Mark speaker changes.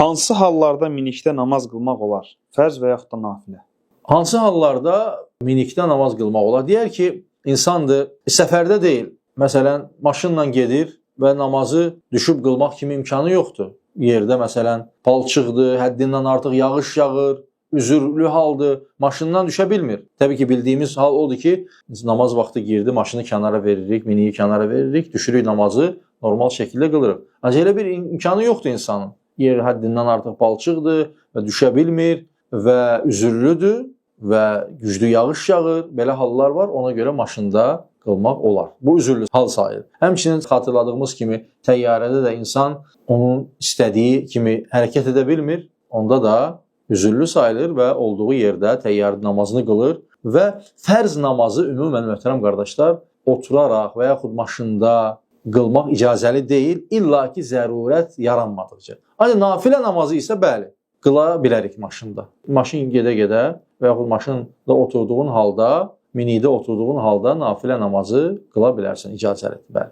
Speaker 1: Hansı hallarda minikdə namaz qılmaq olar? Fərz və yaxud da nafilə?
Speaker 2: Hansı hallarda minikdə namaz qılmaq olar? Deyər ki, insandır, səfərdə deyil. Məsələn, maşınla gedir və namazı düşüb qılmaq kimi imkanı yoxdur. Yerdə məsələn, palçıqdır, həddindən artıq yağış yağır, üzürlü haldır, maşından düşə bilmir. Təbii ki, bildiyimiz hal odur ki, namaz vaxtı girdi, maşını kənara veririk, miniyi kənara veririk, düşürük namazı, normal şəkildə qılırıq. Ancaq elə bir imkanı yoxdur insanın. Yer həddindən artıq palçıqdır və düşə bilmir və üzürlüdür və güclü yağış yağır. Belə hallar var, ona görə maşında qılmaq olar. Bu üzürlü hal sayılır. Həmçinin xatırladığımız kimi təyyarədə də insan onun istədiyi kimi hərəkət edə bilmir. Onda da üzürlü sayılır və olduğu yerdə təyyarə namazını qılır və fərz namazı ümumən möhtərəm qardaşlar oturaraq və yaxud maşında qılmaq icazəli deyil, illa ki zərurət yaranmadıqca. Ancaq nafilə namazı isə bəli, qıla bilərik maşında. Maşın gedə-gedə və yaxud maşında oturduğun halda, minikdə oturduğun halda nafilə namazı qıla bilərsən, icazəlidir, bəli.